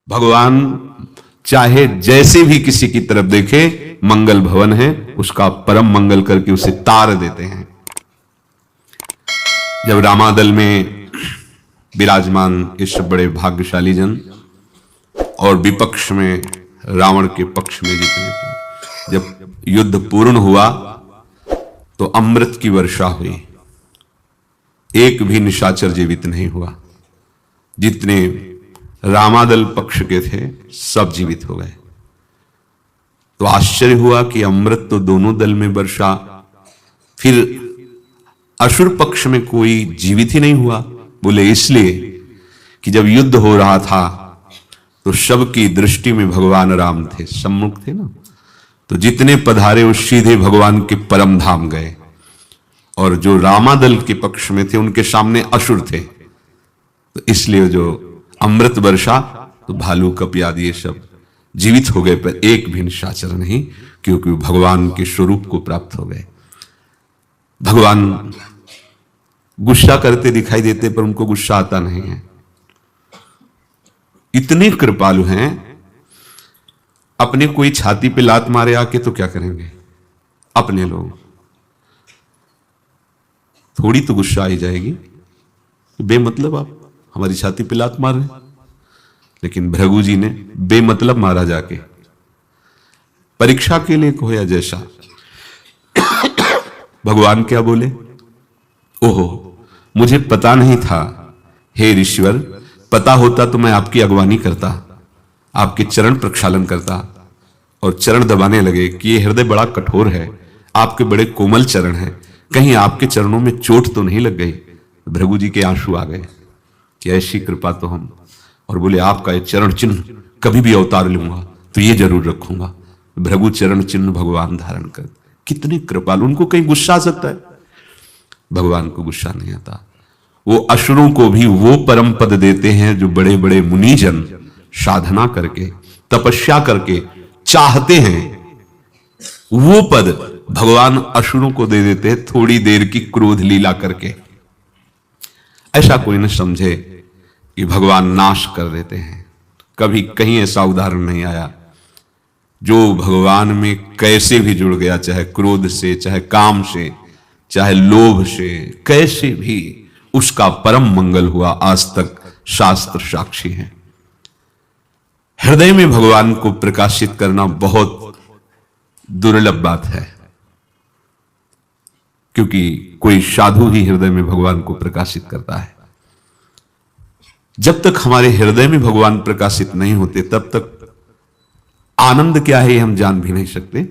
भगवान चाहे जैसे भी किसी की तरफ देखे, मंगल भवन है, उसका परम मंगल करके उसे तार देते हैं। जब रामादल में विराजमान ये सब बड़े भाग्यशाली जन और विपक्ष में रावण के पक्ष में जितने थे, जब युद्ध पूर्ण हुआ तो अमृत की वर्षा हुई, एक भी निशाचर जीवित नहीं हुआ। जितने रामादल पक्ष के थे सब जीवित हो गए। तो आश्चर्य हुआ कि अमृत तो दोनों दल में वर्षा, फिर असुर पक्ष में कोई जीवित ही नहीं हुआ। बोले इसलिए कि जब युद्ध हो रहा था तो सबकी दृष्टि में भगवान राम थे, सम्मुख थे ना, तो जितने पधारे वो सीधे भगवान के परम धाम गए, और जो रामादल के पक्ष में थे उनके सामने असुर थे। तो इसलिए जो अमृत वर्षा, तो भालू कप आदि ये सब जीवित हो गए, पर एक भी निशाचर नहीं, क्योंकि भगवान के स्वरूप को प्राप्त हो गए। भगवान गुस्सा करते दिखाई देते, पर उनको गुस्सा आता नहीं है। इतने कृपालु हैं, अपने कोई छाती पे लात मारे आके तो क्या करेंगे अपने लोग, थोड़ी तो गुस्सा आई जाएगी, बेमतलब आप हमारी छाती पे लात मार रहे। लेकिन भृगु जी ने बेमतलब मारा जाके, परीक्षा के लिए खोया जैसा। भगवान क्या बोले, ओहो मुझे पता नहीं था, हे ईश्वर, पता होता तो मैं आपकी अगवानी करता, आपके चरण प्रक्षालन करता। और चरण दबाने लगे कि ये हृदय बड़ा कठोर है, आपके बड़े कोमल चरण हैं, कहीं आपके चरणों में चोट तो नहीं लग गई। भृगु जी के आंसू आ गए कि ऐसी कृपा तो हम, और बोले आपका ये चरण चिन्ह कभी भी अवतार लूंगा तो ये जरूर रखूंगा। भृगु चरण चिन्ह भगवान धारण कर, कितने कृपालु। उनको कहीं गुस्सा आ सकता है, भगवान को गुस्सा नहीं आता। वो असुरों को भी वो परम पद देते हैं जो बड़े बड़े मुनिजन साधना करके, तपस्या करके चाहते हैं। वो पद भगवान असुरों को दे देते हैं, थोड़ी देर की क्रोध लीला करके। ऐसा कोई न समझे कि भगवान नाश कर देते हैं, कभी कहीं ऐसा उदाहरण नहीं आया। जो भगवान में कैसे भी जुड़ गया, चाहे क्रोध से, चाहे काम से, चाहे लोभ से, कैसे भी, उसका परम मंगल हुआ। आज तक शास्त्र साक्षी हैं। हृदय में भगवान को प्रकाशित करना बहुत दुर्लभ बात है, क्योंकि कोई साधु ही हृदय में भगवान को प्रकाशित करता है। जब तक हमारे हृदय में भगवान प्रकाशित नहीं होते, तब तक आनंद क्या है हम जान भी नहीं सकते।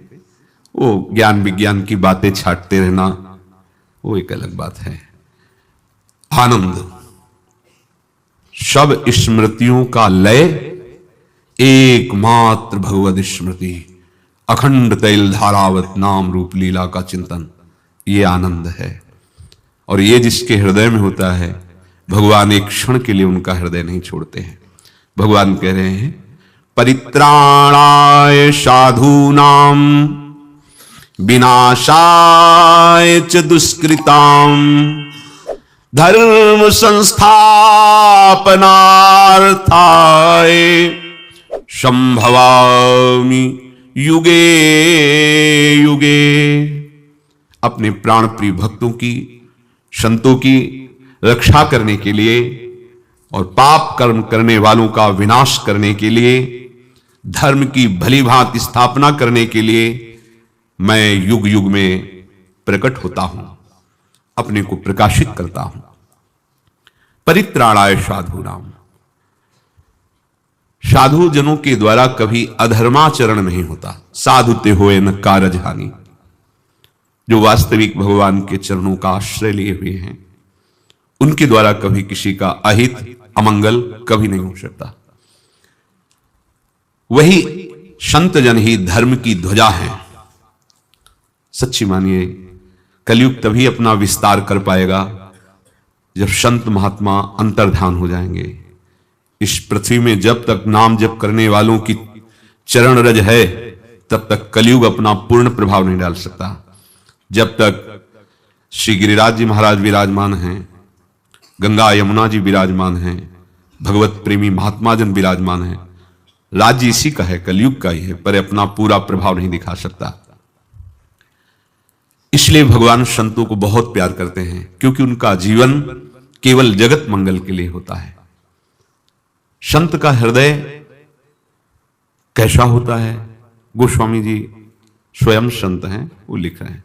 वो ज्ञान विज्ञान की बातें छाटते रहना, वो एक अलग बात है। आनंद, सब स्मृतियों का लय एकमात्र भगवद स्मृति, अखंड तैल धारावत नाम रूप लीला का चिंतन, ये आनंद है। और ये जिसके हृदय में होता है, भगवान एक क्षण के लिए उनका हृदय नहीं छोड़ते हैं। भगवान कह रहे हैं, परित्राणाय साधूनां विनाशाय च दुष्कृतां धर्म संस्थापनार्थाय संभवामि युगे युगे। अपने प्राण प्रिय भक्तों की, संतों की रक्षा करने के लिए और पाप कर्म करने वालों का विनाश करने के लिए, धर्म की भली भांति स्थापना करने के लिए मैं युग युग में प्रकट होता हूं, अपने को प्रकाशित करता हूं। परित्राणाय साधूनाम, साधु जनों के द्वारा कभी अधर्माचरण नहीं होता। साधुते होए न कारज हानि। जो वास्तविक भगवान के चरणों का आश्रय लिए हुए हैं, उनके द्वारा कभी किसी का अहित, अमंगल कभी नहीं हो सकता। वही संत जन ही धर्म की ध्वजा है। सच्ची मानिए, कलयुग तभी अपना विस्तार कर पाएगा जब संत महात्मा अंतर्धान हो जाएंगे। इस पृथ्वी में जब तक नाम जप करने वालों की चरण रज है, तब तक कलयुग अपना पूर्ण प्रभाव नहीं डाल सकता। जब तक श्री गिरिराज जी महाराज विराजमान हैं, गंगा यमुना जी विराजमान हैं, भगवत प्रेमी महात्मा जन विराजमान हैं, राज्य इसी का है, कलयुग का ही है, पर अपना पूरा प्रभाव नहीं दिखा सकता। इसलिए भगवान संतों को बहुत प्यार करते हैं, क्योंकि उनका जीवन केवल जगत मंगल के लिए होता है। संत का हृदय कैसा होता है? गोस्वामी जी स्वयं संत हैं, वो लिख रहे हैं,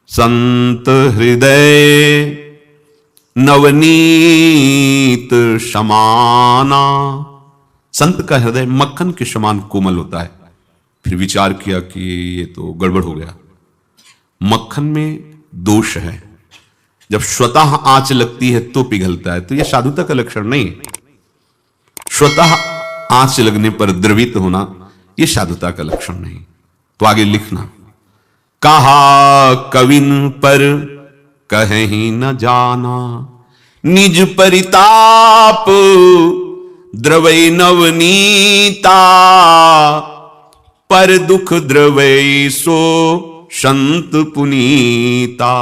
संत हृदय नवनीत समाना। संत का हृदय मक्खन के समान कोमल होता है। फिर विचार किया कि ये तो गड़बड़ हो गया, मक्खन में दोष है, जब स्वतः आंच लगती है तो पिघलता है, तो यह साधुता का लक्षण नहीं है। स्वतः आंच लगने पर द्रवित होना यह साधुता का लक्षण नहीं। तो आगे लिखना, कहा कविन पर कहीं न जाना, निज परिताप द्रवै नवनीता, पर दुख द्रवै सो संत पुनीता।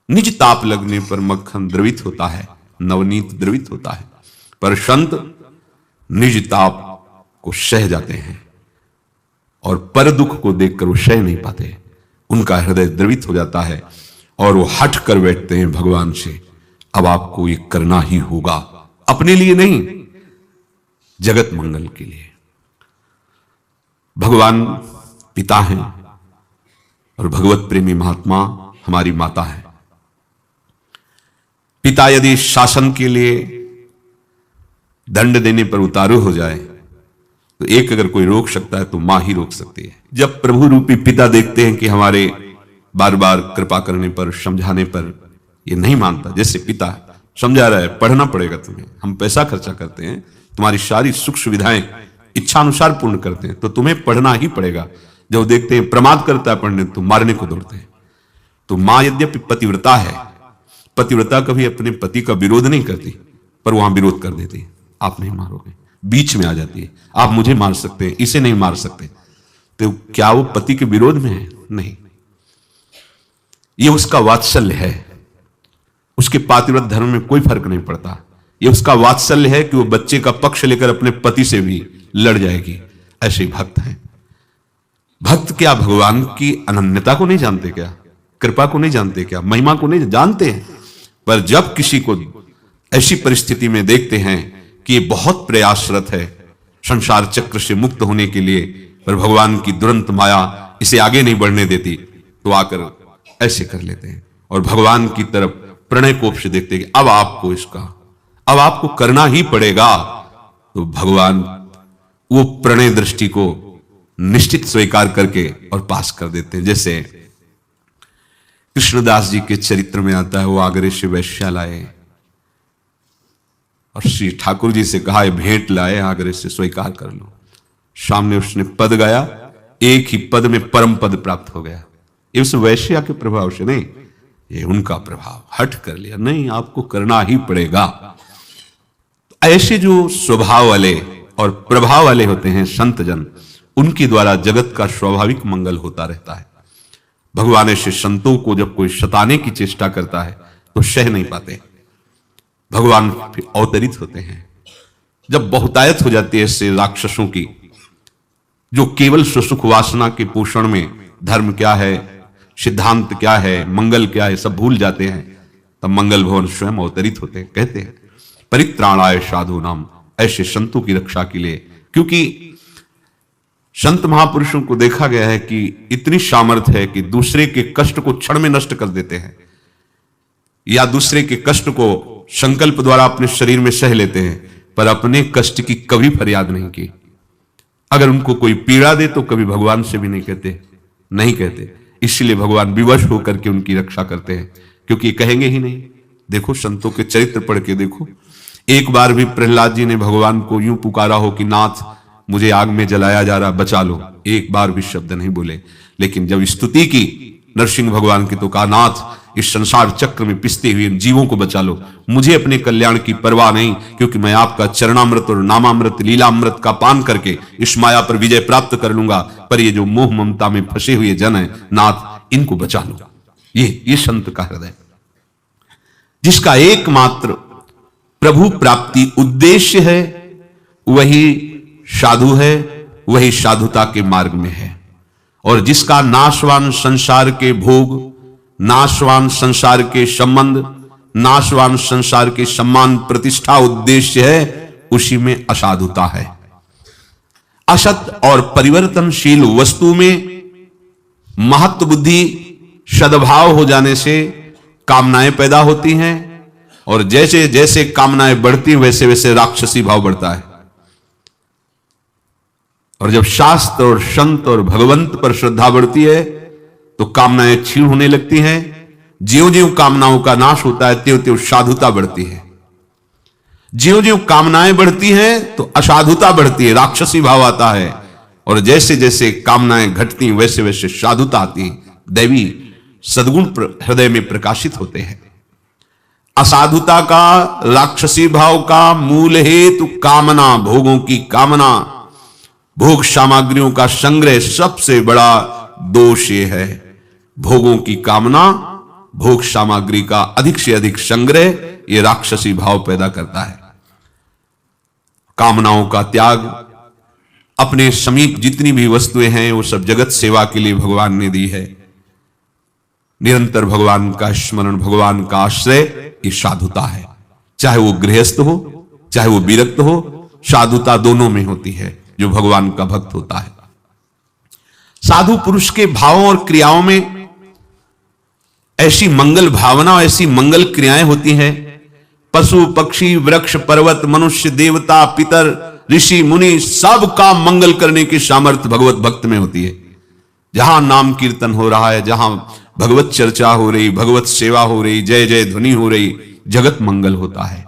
निज ताप लगने पर मक्खन द्रवित होता है, नवनीत द्रवित होता है, पर संत निज ताप को सह जाते हैं और पर दुख को देखकर वो सह नहीं पाते। उनका हृदय द्रवित हो जाता है और वो हट कर बैठते हैं भगवान से, अब आपको ये करना ही होगा, अपने लिए नहीं, जगत मंगल के लिए। भगवान पिता हैं और भगवत प्रेमी महात्मा हमारी माता है। पिता यदि शासन के लिए दंड देने पर उतारू हो जाए तो एक अगर कोई रोक सकता है तो मां ही रोक सकती है। जब प्रभु रूपी पिता देखते हैं कि हमारे बार बार कृपा करने पर, समझाने पर ये नहीं मानता, जैसे पिता समझा रहा है पढ़ना पड़ेगा तुम्हें, हम पैसा खर्चा करते हैं, तुम्हारी सारी सुख सुविधाएं इच्छानुसार पूर्ण करते हैं, तो तुम्हें पढ़ना ही पड़ेगा। जब देखते हैं प्रमाद करता है पढ़ने तो मारने को दौड़ते हैं। तो मां यद्यपि पतिव्रता है, पतिव्रता कभी अपने पति का विरोध नहीं करती, पर वहां विरोध कर देती है, आप नहीं मारोगे, बीच में आ जाती है, आप मुझे मार सकते हैं, इसे नहीं मार सकते। तो क्या वो पति के विरोध में है? नहीं, ये उसका वात्सल्य है, उसके पातिव्रत धर्म में कोई फर्क नहीं पड़ता। ये उसका वात्सल्य है कि वो बच्चे का पक्ष लेकर अपने पति से भी लड़ जाएगी। ऐसे ही भक्त हैं। भक्त क्या भगवान की अनन्यता को नहीं जानते क्या? कृपा को नहीं जानते क्या? महिमा को नहीं जानते हैं? पर जब किसी को ऐसी परिस्थिति में देखते हैं कि ये बहुत प्रयासरत है संसार चक्र से मुक्त होने के लिए, पर भगवान की दुरंत माया इसे आगे नहीं बढ़ने देती, तो आकर ऐसे कर लेते हैं और भगवान की तरफ प्रणय कोप से देखते हैं कि अब आपको करना ही पड़ेगा। तो भगवान वो प्रणय दृष्टि को निश्चित स्वीकार करके और पास कर देते हैं। जैसे कृष्णदास जी के चरित्र में आता है, वो आगरे से वैश्या लाए और श्री ठाकुर जी से कहा भेंट लाए, आगरे से स्वीकार कर लो। सामने उसने पद गाया, एक ही पद में परम पद प्राप्त हो गया। ये उस वैश्या के प्रभाव से नहीं, ये उनका प्रभाव, हट कर लिया, नहीं आपको करना ही पड़ेगा। ऐसे जो स्वभाव वाले और प्रभाव वाले होते हैं संत जन, उनके द्वारा जगत का स्वाभाविक मंगल होता रहता है। भगवान ऐसे संतों को जब कोई सताने की चेष्टा करता है तो सह नहीं पाते, भगवान फिर अवतरित होते हैं। जब बहुतायत हो जाती है ऐसे राक्षसों की, जो केवल सुसुख वासना के पोषण में धर्म क्या है, सिद्धांत क्या है, मंगल क्या है, सब भूल जाते हैं, तब मंगल भवन स्वयं अवतरित होते हैं। कहते हैं परित्राणाय साधु नाम, ऐसे संतों की रक्षा के लिए। क्योंकि संत महापुरुषों को देखा गया है कि इतनी सामर्थ्य है कि दूसरे के कष्ट को क्षण में नष्ट कर देते हैं, या दूसरे के कष्ट को संकल्प द्वारा अपने शरीर में सह लेते हैं, पर अपने कष्ट की कभी फरियाद नहीं की। अगर उनको कोई पीड़ा दे तो कभी भगवान से भी नहीं कहते। इसलिए भगवान विवश होकर के उनकी रक्षा करते हैं, क्योंकि कहेंगे ही नहीं। देखो संतों के चरित्र पढ़ के देखो, एक बार भी प्रहलाद जी ने भगवान को यूं पुकारा हो कि नाथ मुझे आग में जलाया जा रहा, बचा लो, एक बार भी शब्द नहीं बोले। लेकिन जब स्तुति की नरसिंह भगवान की तो कहा नाथ इस संसार चक्र में पिसते हुए जीवों को बचा लो, मुझे अपने कल्याण की परवाह नहीं, क्योंकि मैं आपका चरणामृत और नामामृत लीलामृत का पान करके इस माया पर विजय प्राप्त कर लूंगा, पर ये जो मोह ममता में फंसे हुए जन है नाथ इनको बचा लो। ये संत का हृदय, जिसका एकमात्र प्रभु प्राप्ति उद्देश्य है, वही साधु है वही साधुता के मार्ग में है। और जिसका नाशवान संसार के भोग, नाशवान संसार के संबंध, नाशवान संसार के सम्मान प्रतिष्ठा उद्देश्य है, उसी में असाधुता है। असत और परिवर्तनशील वस्तु में महत्व बुद्धि सद्भाव हो जाने से कामनाएं पैदा होती हैं, और जैसे जैसे कामनाएं बढ़ती वैसे वैसे राक्षसी भाव बढ़ता है। और जब शास्त्र और संत और भगवंत पर श्रद्धा बढ़ती है तो कामनाएं क्षीण होने लगती हैं। ज्यों ज्यों कामनाओं का नाश होता है त्यों त्यों साधुता बढ़ती है। ज्यों ज्यों कामनाएं बढ़ती हैं तो असाधुता बढ़ती है, राक्षसी भाव आता है। और जैसे जैसे कामनाएं घटती वैसे वैसे साधुता आती, दैवी सद्गुण हृदय में प्रकाशित होते हैं। असाधुता का, राक्षसी भाव का मूल हेतु कामना, भोगों की कामना, भोग सामग्रियों का संग्रह। सबसे बड़ा दोष ये है, भोगों की कामना, भोग सामग्री का अधिक से अधिक संग्रह, ये राक्षसी भाव पैदा करता है। कामनाओं का त्याग, अपने समीप जितनी भी वस्तुएं हैं वो सब जगत सेवा के लिए भगवान ने दी है। निरंतर भगवान का स्मरण, भगवान का आश्रय, ये साधुता है। चाहे वो गृहस्थ हो चाहे वो विरक्त हो, साधुता दोनों में होती है जो भगवान का भक्त होता है। साधु पुरुष के भावों और क्रियाओं में ऐसी मंगल भावना, ऐसी मंगल क्रियाएं होती हैं। पशु पक्षी वृक्ष पर्वत मनुष्य देवता पितर ऋषि मुनि सबका मंगल करने की सामर्थ्य भगवत भक्त में होती है। जहां नाम कीर्तन हो रहा है, जहां भगवत चर्चा हो रही, भगवत सेवा हो रही, जय जय ध्वनि हो रही, जगत मंगल होता है।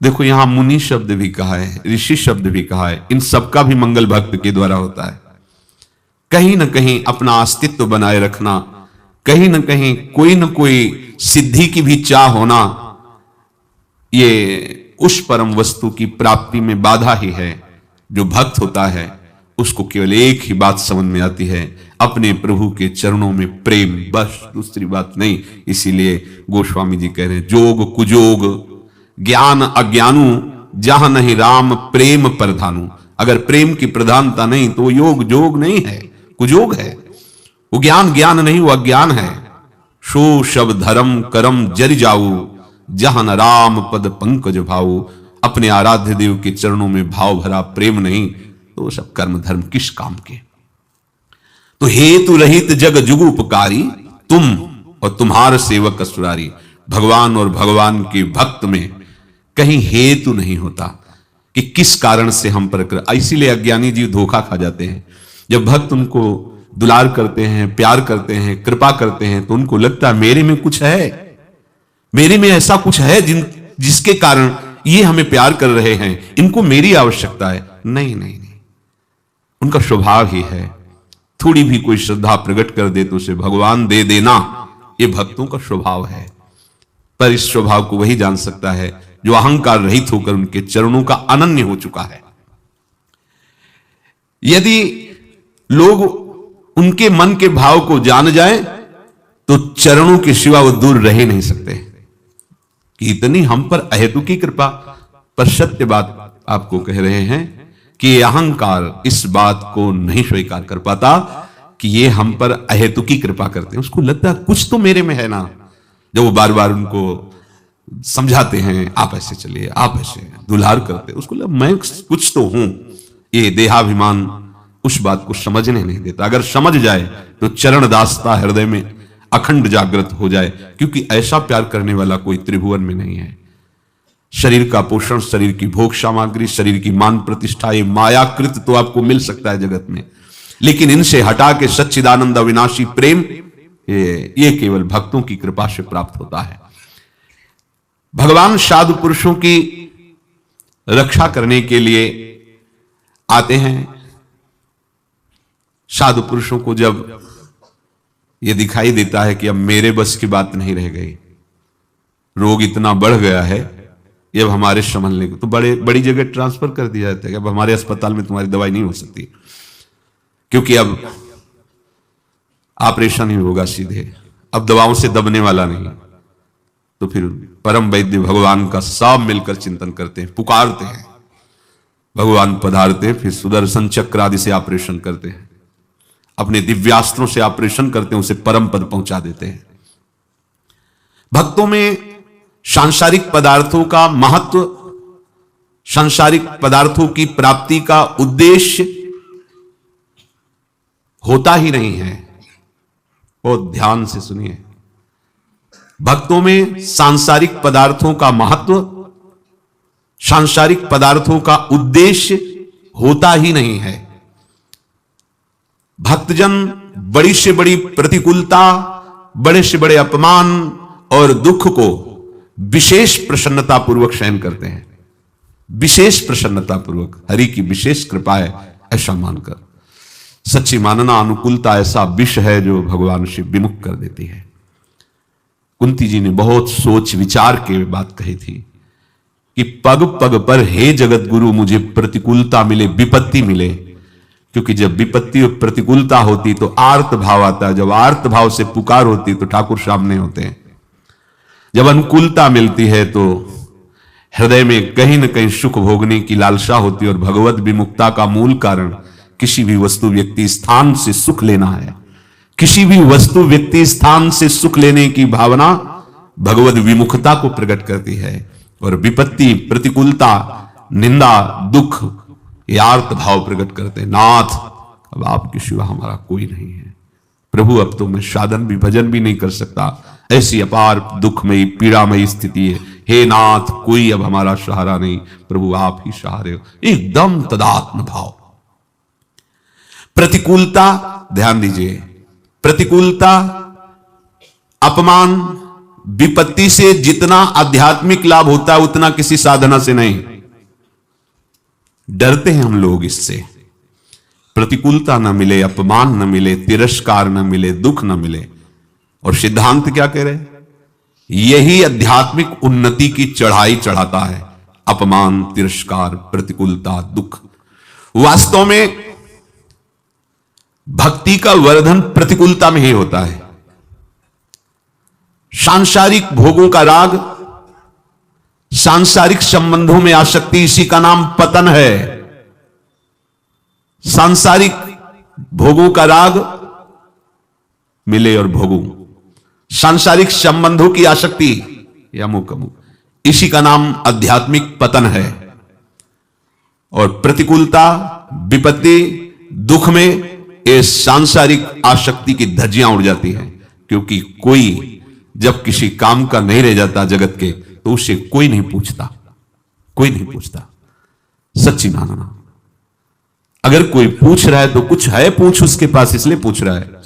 देखो यहां मुनि शब्द भी कहा है, ऋषि शब्द भी कहा है, इन सबका भी मंगल भक्त के द्वारा होता है। कहीं ना कहीं अपना अस्तित्व बनाए रखना, कहीं ना कहीं कोई ना कोई सिद्धि की भी चाह होना, ये उस परम वस्तु की प्राप्ति में बाधा ही है। जो भक्त होता है उसको केवल एक ही बात समझ में आती है, अपने प्रभु के चरणों में प्रेम, बस दूसरी बात नहीं। इसीलिए गोस्वामी जी कह रहे हैं, जोग कुजोग ज्ञान अज्ञानू जहां नहीं राम प्रेम प्रधानु। अगर प्रेम की प्रधानता नहीं तो योग जोग नहीं है, कुजोग है। वो ज्ञान ज्ञान नहीं, वो अज्ञान है। शो शब धर्म करम जरि जाऊ जहां न राम पद पंकज भाऊ। अपने आराध्य देव के चरणों में भाव भरा प्रेम नहीं तो सब कर्म धर्म किस काम के। तो हेतु रहित जग जुग उपकारी, तुम और तुम्हार सेवक असुरारी। भगवान और भगवान के भक्त में कहीं हेतु नहीं होता कि किस कारण से हम पर। इसीलिए अज्ञानी जीव धोखा खा जाते हैं। जब भक्त उनको दुलार करते हैं, प्यार करते हैं, कृपा करते हैं, तो उनको लगता है मेरे में कुछ है, मेरे में ऐसा कुछ है जिसके कारण ये हमें प्यार कर रहे हैं, इनको मेरी आवश्यकता है। नहीं नहीं नहीं, उनका स्वभाव ही है। थोड़ी भी कोई श्रद्धा प्रकट कर दे तो उसे भगवान दे देना, ये भक्तों का स्वभाव है। पर इस स्वभाव को वही जान सकता है जो अहंकार रहित होकर उनके चरणों का अनन्य हो चुका है। यदि लोग उनके मन के भाव को जान जाए तो चरणों के सिवा वो दूर रह ही नहीं सकते कि इतनी हम पर अहेतुकी कृपा। पर सत्य बात आपको कह रहे हैं कि अहंकार इस बात को नहीं स्वीकार कर पाता कि ये हम पर अहेतुकी कृपा करते हैं। उसको लगता है कुछ तो मेरे में है ना। जब वो बार बार उनको समझाते हैं, आप ऐसे चलिए, आप ऐसे दुलार करते, उसको लगता मैं कुछ तो हूं। ये देहाभिमान उस बात को समझने नहीं देता। अगर समझ जाए तो चरण दासता हृदय में अखंड जागृत हो जाए, क्योंकि ऐसा प्यार करने वाला कोई त्रिभुवन में नहीं है। शरीर का पोषण, शरीर की भोग सामग्री, शरीर की मान प्रतिष्ठा, ये मायाकृत तो आपको मिल सकता है जगत में, लेकिन इनसे हटा के सच्चिदानंद अविनाशी प्रेम ये केवल भक्तों की कृपा से प्राप्त होता है। भगवान साधु पुरुषों की रक्षा करने के लिए आते हैं। साधु पुरुषों को जब यह दिखाई देता है कि अब मेरे बस की बात नहीं रह गई, रोग इतना बढ़ गया है, ये अब हमारे संभलने को, तो बड़ी जगह ट्रांसफर कर दिया जाता है कि अब हमारे अस्पताल में तुम्हारी दवाई नहीं हो सकती, क्योंकि अब ऑपरेशन ही होगा सीधे, अब दवाओं से दबने वाला नहीं। तो फिर परम वैद्य भगवान का सब मिलकर चिंतन करते हैं, पुकारते हैं, भगवान पधारते, फिर सुदर्शन चक्र आदि से ऑपरेशन करते हैं, अपने दिव्यास्त्रों से ऑपरेशन करते हैं, उसे परम पद पहुंचा देते हैं। भक्तों में सांसारिक पदार्थों का महत्व, सांसारिक पदार्थों की प्राप्ति का उद्देश्य होता ही नहीं है। बहुत ध्यान से सुनिए, भक्तों में सांसारिक पदार्थों का महत्व, सांसारिक पदार्थों का उद्देश्य होता ही नहीं है। भक्तजन बड़ी से बड़ी प्रतिकूलता, बड़े से बड़े अपमान और दुख को विशेष प्रसन्नता पूर्वक सहन करते हैं, विशेष प्रसन्नता पूर्वक, हरि की विशेष कृपा है ऐसा मानकर। सच्ची मानना अनुकूलता ऐसा विष है जो भगवान से विमुख कर देती है। कुंती जी ने बहुत सोच विचार के बात कही थी कि पग पग पर हे जगत गुरु मुझे प्रतिकूलता मिले, विपत्ति मिले, क्योंकि जब विपत्ति और प्रतिकूलता होती तो आर्त भाव आता है, जब आर्त भाव से पुकार होती तो ठाकुर सामने होते हैं, जब अनुकूलता मिलती है तो हृदय में कहीं न कहीं सुख भोगने की लालसा होती है। और भगवत विमुखता का मूल कारण किसी भी वस्तु व्यक्ति स्थान से सुख लेना है। किसी भी वस्तु व्यक्ति स्थान से सुख लेने की भावना भगवत विमुखता को प्रकट करती है। और विपत्ति, प्रतिकूलता, निंदा, दुख ये आर्त भाव प्रकट करते हैं, नाथ अब आपके सिवा हमारा कोई नहीं है, प्रभु अब तो मैं साधन भी भजन भी नहीं कर सकता, ऐसी अपार दुखमयी पीड़ामयी स्थिति है, हे नाथ कोई अब हमारा सहारा नहीं, प्रभु आप ही सहारे हो। एकदम तदात्म भाव। प्रतिकूलता, ध्यान दीजिए, प्रतिकूलता, अपमान, विपत्ति से जितना आध्यात्मिक लाभ होता है उतना किसी साधना से नहीं। डरते हैं हम लोग इससे, प्रतिकूलता न मिले, अपमान न मिले, तिरस्कार न मिले, दुख न मिले। और सिद्धांत क्या कह रहे? यही आध्यात्मिक उन्नति की चढ़ाई चढ़ाता है, अपमान, तिरस्कार, प्रतिकूलता, दुख। वास्तव में भक्ति का वर्धन प्रतिकूलता में ही होता है। सांसारिक भोगों का राग, सांसारिक संबंधों में आसक्ति, इसी का नाम पतन है। सांसारिक भोगों का राग, मिले और भोगूं, सांसारिक संबंधों की आसक्ति या अमुक, इसी का नाम आध्यात्मिक पतन है। और प्रतिकूलता, विपत्ति, दुख में ये सांसारिक आसक्ति की धज्जियां उड़ जाती हैं, क्योंकि कोई जब किसी काम का नहीं रह जाता जगत के तो उससे कोई नहीं पूछता, कोई नहीं पूछता। सच्ची मानना, अगर कोई पूछ रहा है तो कुछ है पूछ उसके पास, इसलिए पूछ रहा है,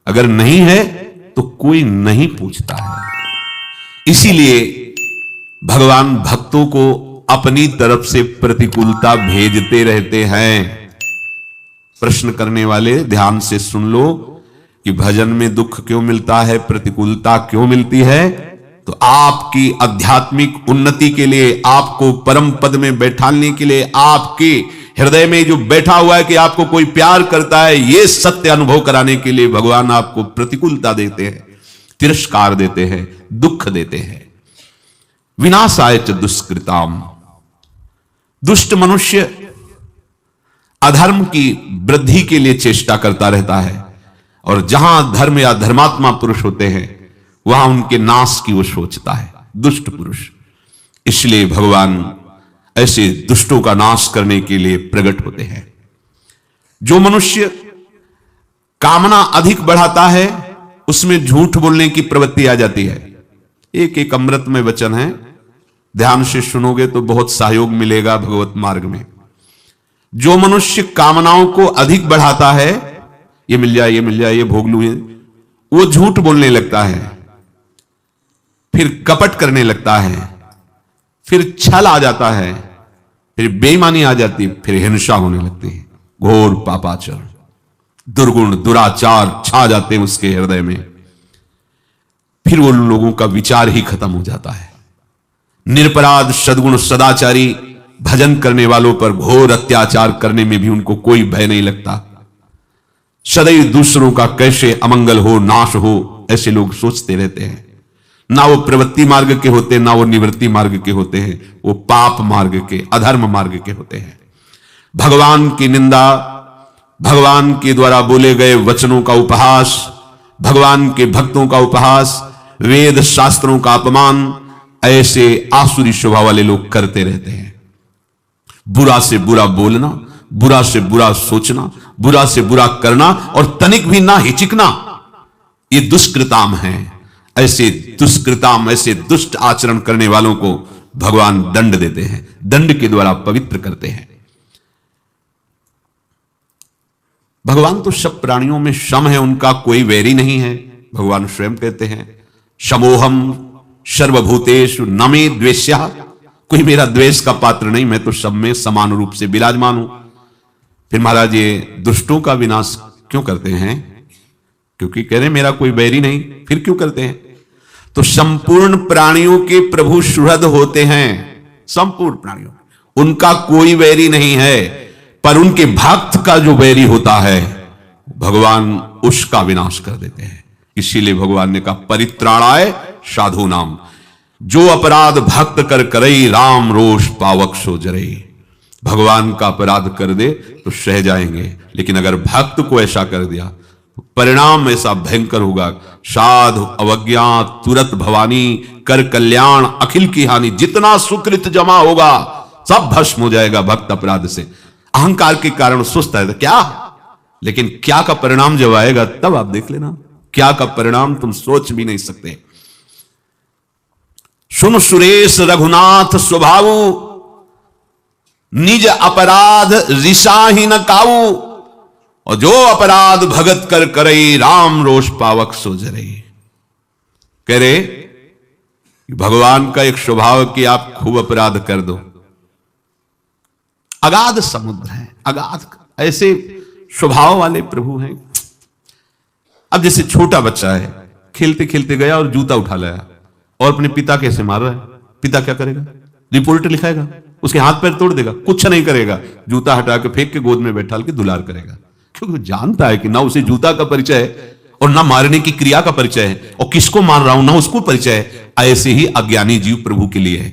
अगर नहीं है तो कोई नहीं पूछता है। इसीलिए भगवान भक्तों को अपनी तरफ से प्रतिकूलता भेजते रहते हैं। प्रश्न करने वाले ध्यान से सुन लो कि भजन में दुख क्यों मिलता है, प्रतिकूलता क्यों मिलती है? तो आपकी आध्यात्मिक उन्नति के लिए, आपको परम पद में बैठाने के लिए, आपके हृदय में जो बैठा हुआ है कि आपको कोई प्यार करता है, यह सत्य अनुभव कराने के लिए भगवान आपको प्रतिकूलता देते हैं, तिरस्कार देते हैं, दुख देते हैं। विनाशाय च दुष्कृताम, दुष्ट मनुष्य अधर्म की वृद्धि के लिए चेष्टा करता रहता है, और जहां धर्म या धर्मात्मा पुरुष होते हैं वहां उनके नाश की वो सोचता है, दुष्ट पुरुष। इसलिए भगवान ऐसे दुष्टों का नाश करने के लिए प्रकट होते हैं। जो मनुष्य कामना अधिक बढ़ाता है उसमें झूठ बोलने की प्रवृत्ति आ जाती है। एक एक अमृत में वचन है, ध्यान से सुनोगे तो बहुत सहयोग मिलेगा भगवत मार्ग में। जो मनुष्य कामनाओं को अधिक बढ़ाता है, ये मिल जाए, ये मिल जाए, ये भोग लूं, वो झूठ बोलने लगता है, फिर कपट करने लगता है, फिर छल आ जाता है, फिर बेईमानी आ जाती है, फिर हिंसा होने लगती है। घोर पापाचरण, दुर्गुण, दुराचार छा जाते हैं उसके हृदय में। फिर वो लोगों का विचार ही खत्म हो जाता है। निरपराध सद्गुण सदाचारी भजन करने वालों पर घोर अत्याचार करने में भी उनको कोई भय नहीं लगता। सदैव दूसरों का कैसे अमंगल हो, नाश हो, ऐसे लोग सोचते रहते हैं। ना वो प्रवृत्ति मार्ग के होते हैं, ना वो निवृत्ति मार्ग के होते हैं, वो पाप मार्ग के, अधर्म मार्ग के होते हैं। भगवान की निंदा, भगवान के द्वारा बोले गए वचनों का उपहास, भगवान के भक्तों का उपहास, वेद शास्त्रों का अपमान, ऐसे आसुरी स्वभाव वाले लोग करते रहते हैं। बुरा से बुरा बोलना, बुरा से बुरा सोचना, बुरा से बुरा करना और तनिक भी ना हिचकना, ये दुष्कृताम है। ऐसे दुष्कृताम, ऐसे दुष्ट आचरण करने वालों को भगवान दंड देते हैं, दंड के द्वारा पवित्र करते हैं। भगवान तो सब प्राणियों में सम है, उनका कोई वैरी नहीं है। भगवान स्वयं कहते हैं समोहम सर्वभूतेषु न मे द्वेष्यः, कोई मेरा द्वेष का पात्र नहीं, मैं तो सब में समान रूप से विराजमान हूं। फिर महाराज ये दुष्टों का विनाश क्यों करते हैं? क्योंकि कह रहे मेरा कोई बैरी नहीं, फिर क्यों करते हैं? तो संपूर्ण प्राणियों के प्रभु सुहृद होते हैं, संपूर्ण प्राणियों, उनका कोई बैरी नहीं है, पर उनके भक्त का जो बैरी होता है भगवान उसका विनाश कर देते हैं। इसीलिए भगवान ने कहा परित्राणाय साधु नाम, जो अपराध भक्त कर करई राम रोष पावक सो जरई। भगवान का अपराध कर दे तो सह जाएंगे, लेकिन अगर भक्त को ऐसा कर दिया तो परिणाम ऐसा भयंकर होगा। साधु अवज्ञा तुरत भवानी, कर कल्याण अखिल की हानि, जितना सुकृत जमा होगा सब भस्म हो जाएगा भक्त अपराध से। अहंकार के कारण सुस्त है क्या, लेकिन क्या का परिणाम जब आएगा तब आप देख लेना, क्या का परिणाम तुम सोच भी नहीं सकते। सुन सुरेश रघुनाथ स्वभावु, निज अपराध ऋषाही न काऊ, और जो अपराध भगत कर करई राम रोष पावक सो जरई। कह रहे भगवान का एक स्वभाव कि आप खूब अपराध कर दो, अगाध समुद्र है, अगाध ऐसे स्वभाव वाले प्रभु हैं। अब जैसे छोटा बच्चा है, खेलते खेलते गया और जूता उठा लाया और अपने पिता कैसे मार रहा है, पिता क्या करेगा? रिपोर्ट लिखाएगा, उसके हाथ पैर तोड़ देगा? कुछ नहीं करेगा, जूता हटा के फेंक के गोद में बैठा के दुलार करेगा, क्योंकि जानता है कि ना उसे जूता का परिचय है और ना मारने की क्रिया का परिचय है, और किसको मार रहा हूं ना उसको परिचय है। ऐसे ही अज्ञानी जीव प्रभु के लिए है।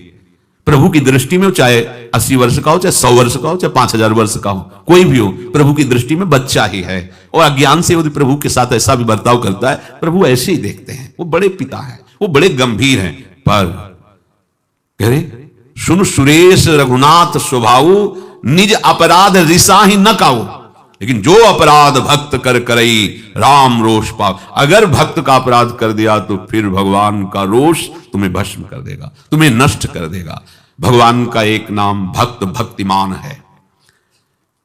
प्रभु की दृष्टि में चाहे 80 वर्ष का हो, चाहे 100 वर्ष का हो, चाहे 5000 वर्ष का हो, कोई भी हो, प्रभु की दृष्टि में बच्चा ही है। और अज्ञान से यदि प्रभु के साथ ऐसा भी बर्ताव करता है, प्रभु ऐसे ही देखते हैं। वो बड़े पिता हैं, वो बड़े गंभीर हैं। पर कह रहे सुन सुरेश रघुनाथ स्वभावु, निज अपराध ऋषा ही न काऊ, लेकिन जो अपराध भक्त कर करई राम रोष पाव। अगर भक्त का अपराध कर दिया तो फिर भगवान का रोष तुम्हें भस्म कर देगा, तुम्हें नष्ट कर देगा। भगवान का एक नाम भक्त भक्तिमान है।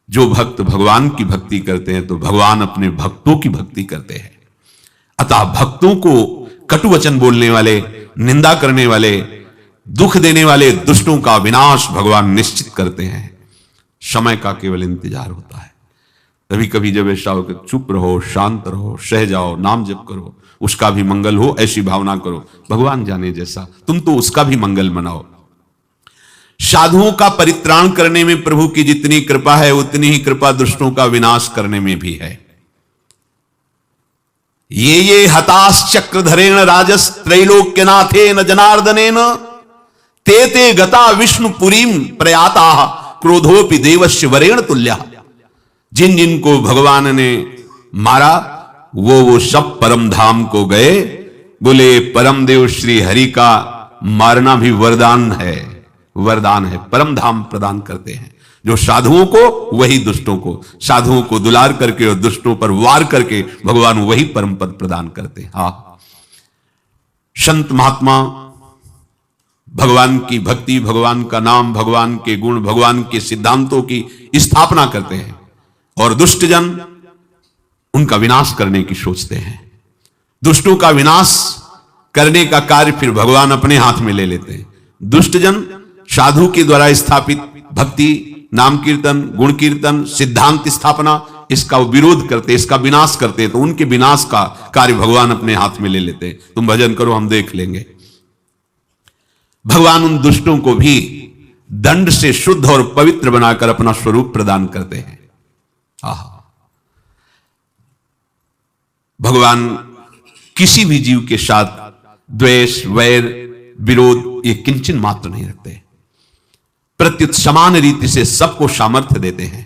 जो भक्त भगवान की भक्ति करते हैं तो भगवान अपने भक्तों की भक्ति करते हैं। अतः भक्तों को कटु वचन बोलने वाले, निंदा करने वाले, दुख देने वाले दुष्टों का विनाश भगवान निश्चित करते हैं। समय का केवल इंतजार होता है। कभी कभी जब ऐसा हो कि चुप रहो, शांत रहो, सह जाओ, नाम जप करो, उसका भी मंगल हो, ऐसी भावना करो। भगवान जाने जैसा, तुम तो उसका भी मंगल मनाओ। साधुओं का परित्राण करने में प्रभु की जितनी कृपा है उतनी ही कृपा दुष्टों का विनाश करने में भी है। ये हताश चक्रधरेण राजस त्रैलोक्यनाथेन जनार्दनेन, ते ते गता विष्णुपुरीम प्रयाता क्रोधोपि देवस्य वरेण तुल्य। जिन जिनको भगवान ने मारा वो सब परम धाम को गए। बोले परम देव श्री हरि का मारना भी वरदान है, वरदान है, परम धाम प्रदान करते हैं। जो साधुओं को वही दुष्टों को, साधुओं को दुलार करके और दुष्टों पर वार करके भगवान वही परम पद प्रदान करते हैं। हाँ, संत महात्मा भगवान की भक्ति, भगवान का नाम, भगवान के गुण, भगवान के सिद्धांतों की स्थापना करते हैं, और दुष्ट जन उनका विनाश करने की सोचते हैं। दुष्टों का विनाश करने का कार्य फिर भगवान अपने हाथ में ले लेते हैं। दुष्ट जन साधु के द्वारा स्थापित भक्ति, नाम कीर्तन, गुण कीर्तन, सिद्धांत स्थापना, इसका विरोध करते, इसका विनाश करते, तो उनके विनाश का कार्य भगवान अपने हाथ में ले लेते हैं। तुम भजन करो, हम देख लेंगे। भगवान उन दुष्टों को भी दंड से शुद्ध और पवित्र बनाकर अपना स्वरूप प्रदान करते हैं। भगवान किसी भी जीव के साथ द्वेष, वैर, विरोध ये किंचन मात्र नहीं रखते। प्रत्युत समान रीति से सबको सामर्थ्य देते हैं।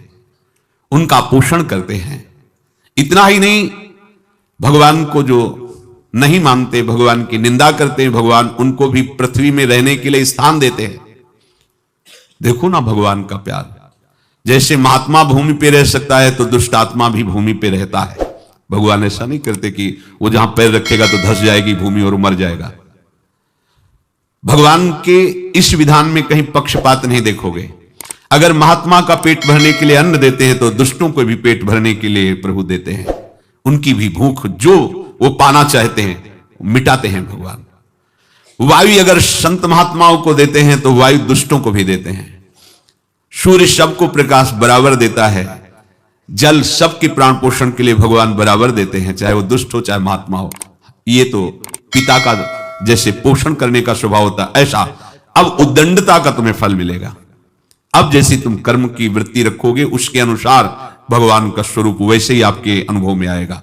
उनका पोषण करते हैं। इतना ही नहीं, भगवान को जो नहीं मानते, भगवान की निंदा करते हैं, भगवान उनको भी पृथ्वी में रहने के लिए स्थान देते हैं। देखो ना भगवान का प्यार, जैसे महात्मा भूमि पे रह सकता है तो दुष्ट आत्मा भी भूमि पे रहता है। भगवान ऐसा नहीं करते कि वो जहां पैर रखेगा तो धंस जाएगी भूमि और मर जाएगा। भगवान के इस विधान में कहीं पक्षपात नहीं देखोगे। अगर महात्मा का पेट भरने के लिए अन्न देते हैं तो दुष्टों को भी पेट भरने के लिए प्रभु देते हैं। उनकी भी भूख जो वो पाना चाहते हैं मिटाते हैं भगवान। वायु अगर संत महात्माओं को देते हैं तो वायु दुष्टों को भी देते हैं। सूर्य सबको प्रकाश बराबर देता है, जल सबके प्राण पोषण के लिए भगवान बराबर देते हैं, चाहे वो दुष्ट हो चाहे महात्मा हो। ये तो पिता का जैसे पोषण करने का स्वभाव होता है, ऐसा अब उद्दंडता का तुम्हें फल मिलेगा। अब जैसी तुम कर्म की वृत्ति रखोगे उसके अनुसार भगवान का स्वरूप वैसे ही आपके अनुभव में आएगा।